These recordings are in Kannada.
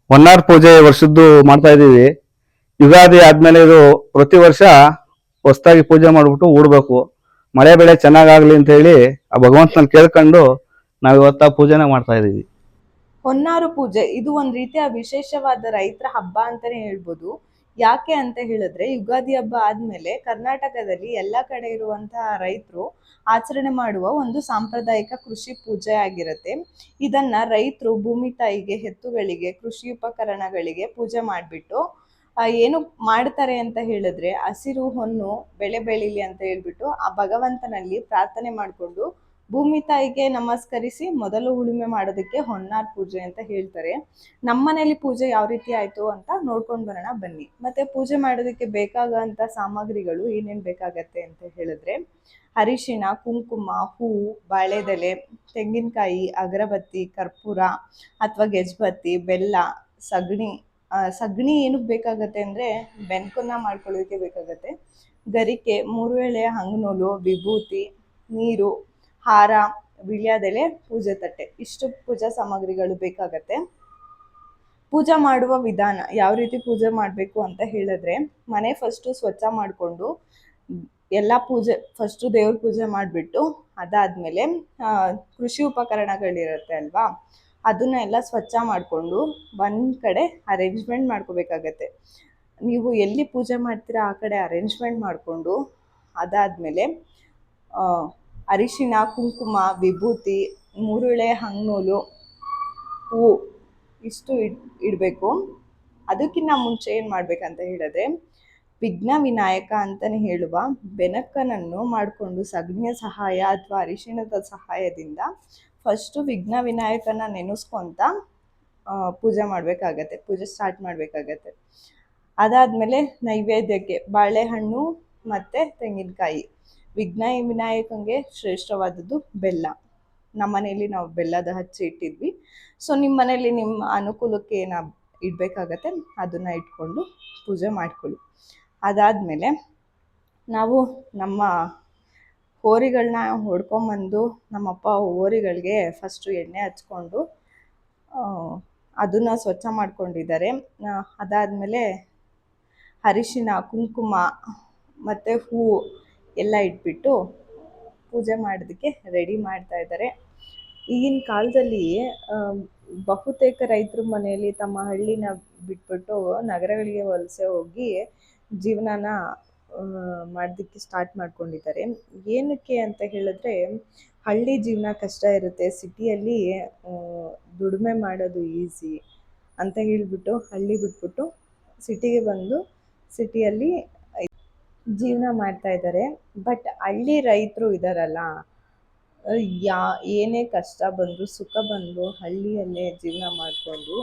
ಹೊನ್ನಾರ್ ಪೂಜೆ ವರ್ಷದ್ದು ಮಾಡ್ತಾ ಇದೀವಿ. ಯುಗಾದಿ ಆದ್ಮೇಲೆ ಇದು ಪ್ರತಿ ವರ್ಷ ಹೊಸದಾಗಿ ಪೂಜೆ ಮಾಡ್ಬಿಟ್ಟು ಊಡ್ಬೇಕು. ಮಳೆ ಬೆಳೆ ಚೆನ್ನಾಗಾಗ್ಲಿ ಅಂತ ಹೇಳಿ ಆ ಭಗವಂತನ ಕೇಳ್ಕೊಂಡು ನಾವ್ ಇವತ್ತ ಪೂಜೆನ ಮಾಡ್ತಾ ಇದೀವಿ. ಹೊನ್ನಾರು ಪೂಜೆ ಇದು ಒಂದ್ ರೀತಿಯ ವಿಶೇಷವಾದ ರೈತರ ಹಬ್ಬ ಅಂತಾನೆ ಹೇಳ್ಬೋದು. ಯಾಕೆ ಅಂತ ಹೇಳಿದ್ರೆ ಯುಗಾದಿ ಹಬ್ಬ ಆದ್ಮೇಲೆ ಕರ್ನಾಟಕದಲ್ಲಿ ಎಲ್ಲಾ ಕಡೆ ಇರುವಂತಹ ರೈತರು ಆಚರಣೆ ಮಾಡುವ ಒಂದು ಸಾಂಪ್ರದಾಯಿಕ ಕೃಷಿ ಪೂಜೆ ಆಗಿರುತ್ತೆ. ಇದನ್ನ ರೈತರು ಭೂಮಿ ತಾಯಿಗೆ, ಎತ್ತುಗಳಿಗೆ, ಕೃಷಿ ಉಪಕರಣಗಳಿಗೆ ಪೂಜೆ ಮಾಡ್ಬಿಟ್ಟು ಏನು ಮಾಡ್ತಾರೆ ಅಂತ ಹೇಳಿದ್ರೆ ಹಸಿರು ಹೊನ್ನು ಬೆಳೆ ಬೆಳಿಲಿ ಅಂತ ಹೇಳ್ಬಿಟ್ಟು ಆ ಭಗವಂತನಲ್ಲಿ ಪ್ರಾರ್ಥನೆ ಮಾಡ್ಕೊಂಡು ಭೂಮಿ ತಾಯಿಗೆ ನಮಸ್ಕರಿಸಿ ಮೊದಲು ಉಳುಮೆ ಮಾಡೋದಕ್ಕೆ ಹೊನ್ನಾರ್ ಪೂಜೆ ಅಂತ ಹೇಳ್ತಾರೆ. ನಮ್ಮನೇಲಿ ಪೂಜೆ ಯಾವ ರೀತಿ ಆಯ್ತು ಅಂತ ನೋಡ್ಕೊಂಡು ಬರೋಣ ಬನ್ನಿ. ಮತ್ತೆ ಪೂಜೆ ಮಾಡೋದಕ್ಕೆ ಬೇಕಾಗಂತ ಸಾಮಗ್ರಿಗಳು ಏನೇನ್ ಬೇಕಾಗತ್ತೆ ಅಂತ ಹೇಳಿದ್ರೆ ಅರಿಶಿಣ, ಕುಂಕುಮ, ಹೂವು, ಬಾಳೆದೆಲೆ, ತೆಂಗಿನಕಾಯಿ, ಅಗರಬತ್ತಿ, ಕರ್ಪೂರ ಅಥವಾ ಗೆಜ್ಬತ್ತಿ, ಬೆಲ್ಲ, ಸಗಣಿ. ಸಗಣಿ ಏನಕ್ಕೆ ಬೇಕಾಗತ್ತೆ ಅಂದ್ರೆ ಬೆನ್ಕನ್ನ ಮಾಡ್ಕೊಳ್ಳೋದಕ್ಕೆ ಬೇಕಾಗತ್ತೆ. ಗರಿಕೆ, 3 ಎಳೆ ಹಂಗನೂಲು, ವಿಭೂತಿ, ನೀರು, ಹಾರ, ವಿಳ್ಯದೆಲೆ, ಪೂಜೆ ತಟ್ಟೆ, ಇಷ್ಟು ಪೂಜಾ ಸಾಮಗ್ರಿಗಳು ಬೇಕಾಗತ್ತೆ. ಪೂಜೆ ಮಾಡುವ ವಿಧಾನ ಯಾವ ರೀತಿ ಪೂಜೆ ಮಾಡಬೇಕು ಅಂತ ಹೇಳಿದ್ರೆ ಮನೆ ಫಸ್ಟು ಸ್ವಚ್ಛ ಮಾಡಿಕೊಂಡು ಎಲ್ಲ ಪೂಜೆ ಫಸ್ಟು ದೇವ್ರ ಪೂಜೆ ಮಾಡಿಬಿಟ್ಟು ಅದಾದಮೇಲೆ ಕೃಷಿ ಉಪಕರಣಗಳಿರುತ್ತೆ ಅಲ್ವಾ, ಅದನ್ನ ಎಲ್ಲ ಸ್ವಚ್ಛ ಮಾಡಿಕೊಂಡು ಒಂದು ಕಡೆ ಅರೇಂಜ್ಮೆಂಟ್ ಮಾಡ್ಕೋಬೇಕಾಗತ್ತೆ. ನೀವು ಎಲ್ಲಿ ಪೂಜೆ ಮಾಡ್ತೀರಾ ಆ ಕಡೆ ಅರೇಂಜ್ಮೆಂಟ್ ಮಾಡಿಕೊಂಡು ಅದಾದಮೇಲೆ ಅರಿಶಿಣ, ಕುಂಕುಮ, ವಿಭೂತಿ, 3 ಎಳೆ ಹಂಗನೂಲು, ಹೂವು ಇಷ್ಟು ಇಡಬೇಕು. ಅದಕ್ಕಿಂತ ಮುಂಚೆ ಏನು ಮಾಡ್ಬೇಕಂತ ಹೇಳಿದ್ರೆ ವಿಘ್ನ ವಿನಾಯಕ ಅಂತಲೇ ಹೇಳುವ ಬೆನಕನನ್ನು ಮಾಡಿಕೊಂಡು ಸಗಣಿಯ ಸಹಾಯ ಅಥವಾ ಅರಿಶಿಣದ ಸಹಾಯದಿಂದ ಫಸ್ಟು ವಿಘ್ನ ವಿನಾಯಕನ ನೆನೆಸ್ಕೊತ ಪೂಜೆ ಮಾಡಬೇಕಾಗತ್ತೆ, ಪೂಜೆ ಸ್ಟಾರ್ಟ್ ಮಾಡಬೇಕಾಗತ್ತೆ. ಅದಾದಮೇಲೆ ನೈವೇದ್ಯಕ್ಕೆ ಬಾಳೆಹಣ್ಣು ಮತ್ತು ತೆಂಗಿನಕಾಯಿ. ವಿಘ್ನ ವಿನಾಯಕನಿಗೆ ಶ್ರೇಷ್ಠವಾದದ್ದು ಬೆಲ್ಲ. ನಮ್ಮ ಮನೇಲಿ ನಾವು ಬೆಲ್ಲದ ಹಚ್ಚಿ ಇಟ್ಟಿದ್ವಿ. ಸೊ ನಿಮ್ಮ ಮನೇಲಿ ನಿಮ್ಮ ಅನುಕೂಲಕ್ಕೆ ಏನು ಇಡಬೇಕಾಗತ್ತೆ ಅದನ್ನು ಇಟ್ಕೊಂಡು ಪೂಜೆ ಮಾಡ್ಕೊಳ್ಳಿ. ಅದಾದಮೇಲೆ ನಾವು ನಮ್ಮ ಹೋರಿಗಳನ್ನ ಹೊಡ್ಕೊಂಬಂದು ನಮ್ಮಪ್ಪ ಹೋರಿಗಳಿಗೆ ಫಸ್ಟು ಎಣ್ಣೆ ಹಚ್ಕೊಂಡು ಅದನ್ನು ಸ್ವಚ್ಛ ಮಾಡ್ಕೊಂಡಿದ್ದಾರೆ. ಅದಾದಮೇಲೆ ಅರಿಶಿಣ, ಕುಂಕುಮ ಮತ್ತು ಹೂವು ಎಲ್ಲ ಇಟ್ಬಿಟ್ಟು ಪೂಜೆ ಮಾಡೋದಕ್ಕೆ ರೆಡಿ ಮಾಡ್ತಾ ಇದ್ದಾರೆ. ಈಗಿನ ಕಾಲದಲ್ಲಿ ಬಹುತೇಕ ರೈತರ ಮನೆಯಲ್ಲಿ ತಮ್ಮ ಹಳ್ಳಿನ ಬಿಟ್ಬಿಟ್ಟು ನಗರಗಳಿಗೆ ವಲಸೆ ಹೋಗಿ ಜೀವನನ ಮಾಡೋದಕ್ಕೆ ಸ್ಟಾರ್ಟ್ ಮಾಡ್ಕೊಂಡಿದ್ದಾರೆ. ಏನಕ್ಕೆ ಅಂತ ಹೇಳಿದ್ರೆ ಹಳ್ಳಿ ಜೀವನ ಕಷ್ಟ ಇರುತ್ತೆ, ಸಿಟಿಯಲ್ಲಿ ದುಡಿಮೆ ಮಾಡೋದು ಈಸಿ ಅಂತ ಹೇಳಿಬಿಟ್ಟು ಹಳ್ಳಿ ಬಿಟ್ಬಿಟ್ಟು ಸಿಟಿಗೆ ಬಂದು ಸಿಟಿಯಲ್ಲಿ ಜೀವನ ಮಾಡ್ತಾ ಇದ್ದಾರೆ. ಬಟ್ ಹಳ್ಳಿ ರೈತರು ಇದ್ದಾರಲ್ಲ, ಏನೇ ಕಷ್ಟ ಬಂದರೂ ಸುಖ ಬಂದರೂ ಹಳ್ಳಿಯಲ್ಲೇ ಜೀವನ ಮಾಡಿಕೊಂಡು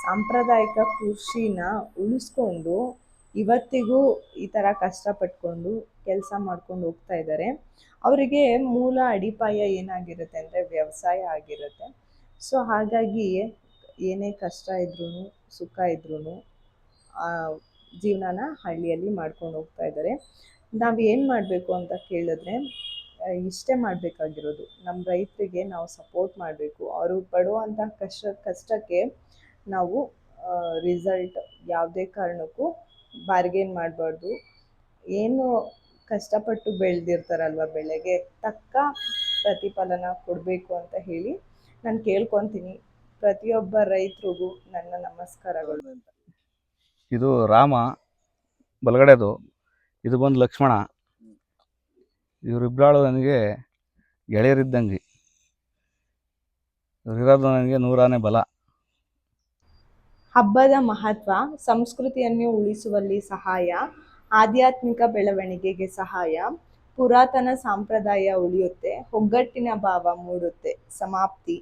ಸಾಂಪ್ರದಾಯಿಕ ಕೃಷಿನ ಉಳಿಸ್ಕೊಂಡು ಇವತ್ತಿಗೂ ಈ ಥರ ಕಷ್ಟಪಟ್ಕೊಂಡು ಕೆಲಸ ಮಾಡ್ಕೊಂಡು ಹೋಗ್ತಾ ಇದ್ದಾರೆ. ಅವರಿಗೆ ಮೂಲ ಅಡಿಪಾಯ ಏನಾಗಿರುತ್ತೆ ಅಂದರೆ ವ್ಯವಸಾಯ ಆಗಿರುತ್ತೆ. ಸೊ ಹಾಗಾಗಿ ಏನೇ ಕಷ್ಟ ಇದ್ರೂ ಸುಖ ಇದ್ರೂ ಜೀವನನ ಹಳ್ಳಿಯಲ್ಲಿ ಮಾಡ್ಕೊಂಡು ಹೋಗ್ತಾ ಇದ್ದಾರೆ. ನಾವು ಏನು ಮಾಡಬೇಕು ಅಂತ ಕೇಳಿದ್ರೆ ಇಷ್ಟೇ ಮಾಡಬೇಕಾಗಿರೋದು, ನಮ್ಮ ರೈತರಿಗೆ ನಾವು ಸಪೋರ್ಟ್ ಮಾಡಬೇಕು. ಅವರು ಪಡುವಂಥ ಕಷ್ಟಕ್ಕೆ ನಾವು ರಿಸಲ್ಟ್ ಯಾವುದೇ ಕಾರಣಕ್ಕೂ ಬಾರ್ಗೇನ್ ಮಾಡಬಾರ್ದು. ಏನು ಕಷ್ಟಪಟ್ಟು ಬೆಳೆದಿರ್ತಾರಲ್ವ ಬೆಳೆಗೆ ತಕ್ಕ ಪ್ರತಿಫಲನ ಕೊಡಬೇಕು ಅಂತ ಹೇಳಿ ನಾನು ಕೇಳ್ಕೊತೀನಿ. ಪ್ರತಿಯೊಬ್ಬ ರೈತರಿಗೂ ನನ್ನ ನಮಸ್ಕಾರಗಳು. ಇದು ರಾಮ ಬಲಗಡೆದು, ಇದು ಬಂದು ಲಕ್ಷ್ಮಣ. ಇವರಿಬ್ಬರಾಳು ನನಗೆ ಗೆಳೆಯರಿದ್ದಂಗೆ. ಇವರಿರೋದು ನನಗೆ 100 ಆನೆ ಬಲ. ಹಬ್ಬದ ಮಹತ್ವ ಸಂಸ್ಕೃತಿಯನ್ನು ಉಳಿಸುವಲ್ಲಿ ಸಹಾಯ, ಆಧ್ಯಾತ್ಮಿಕ ಬೆಳವಣಿಗೆಗೆ ಸಹಾಯ, ಪುರಾತನ ಸಂಪ್ರದಾಯ ಉಳಿಯುತ್ತೆ, ಒಗ್ಗಟ್ಟಿನ ಭಾವ ಮೂಡುತ್ತೆ. ಸಮಾಪ್ತಿ.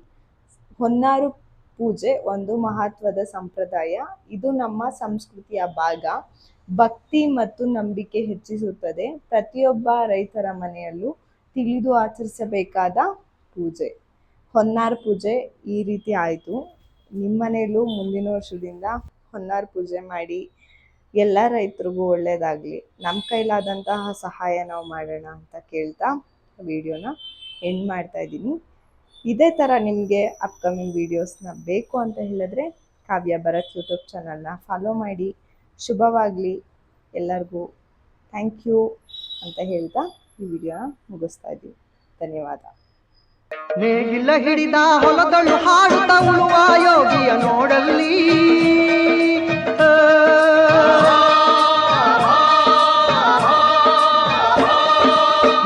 ಹೊನ್ನಾರು ಪೂಜೆ ಒಂದು ಮಹತ್ವದ ಸಂಪ್ರದಾಯ. ಇದು ನಮ್ಮ ಸಂಸ್ಕೃತಿಯ ಭಾಗ. ಭಕ್ತಿ ಮತ್ತು ನಂಬಿಕೆ ಹೆಚ್ಚಿಸುತ್ತದೆ. ಪ್ರತಿಯೊಬ್ಬ ರೈತರ ಮನೆಯಲ್ಲೂ ತಿಳಿದು ಆಚರಿಸಬೇಕಾದ ಪೂಜೆ. ಹೊನ್ನಾರು ಪೂಜೆ ಈ ರೀತಿ ಆಯಿತು. ನಿಮ್ಮ ಮನೆಯಲ್ಲೂ ಮುಂದಿನ ವರ್ಷದಿಂದ ಹೊನ್ನಾರು ಪೂಜೆ ಮಾಡಿ ಎಲ್ಲ ರೈತರಿಗೂ ಒಳ್ಳೆಯದಾಗಲಿ. ನಮ್ಮ ಕೈಲಾದಂತಹ ಸಹಾಯ ನಾವು ಮಾಡೋಣ ಅಂತ ಕೇಳ್ತಾ ವಿಡಿಯೋನ ಎಂಡ್ ಮಾಡ್ತಾ ಇದ್ದೀನಿ. ಇದೇ ಥರ ನಿಮಗೆ ಅಪ್ಕಮಿಂಗ್ ವೀಡಿಯೋಸ್ನ ಬೇಕು ಅಂತ ಹೇಳಿದ್ರೆ ಕಾವ್ಯ ಭರತ್ ಯೂಟ್ಯೂಬ್ ಚಾನಲ್ನ ಫಾಲೋ ಮಾಡಿ. ಶುಭವಾಗಲಿ ಎಲ್ಲರಿಗೂ. ಥ್ಯಾಂಕ್ ಯು ಅಂತ ಹೇಳ್ತಾ ಈ ವಿಡಿಯೋನ ಮುಗಿಸ್ತಾ ಇದ್ದೀವಿ. ಧನ್ಯವಾದ. ನೇಗಿಲ ಹಿಡಿದ ಹೊಲದಳು ಹಾಡುತ್ತ ಉಳುವ ಯೋಗಿಯ ನೋಡಲ್ಲಿ,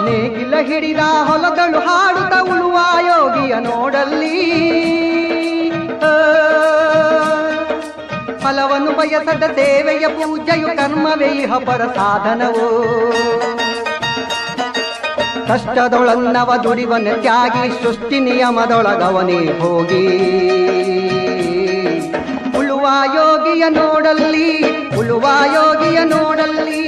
ನೇಗಿಲ ಹಿಡಿದ ಹೊಲದಳು ಹಾಡುತ್ತ ಉಳುವ ಯೋಗಿಯ ನೋಡಲ್ಲಿ, ಫಲವನ್ನು ಬಯಸದ ಸೇವೆಯ ಪೂಜೆಯು ಕರ್ಮವೇ ಇಹ ಪರ ಸಾಧನವು. ಕಷ್ಟದೊಳನ್ನವ ದುಡಿವನ ತ್ಯಾಗಿ ಸೃಷ್ಟಿ ನಿಯಮದೊಳಗವನೇ ಹೋಗಿ, ಉಳುವ ಯೋಗಿಯ ನೋಡಲ್ಲಿ, ಉಳುವ ಯೋಗಿಯ ನೋಡಲ್ಲಿ.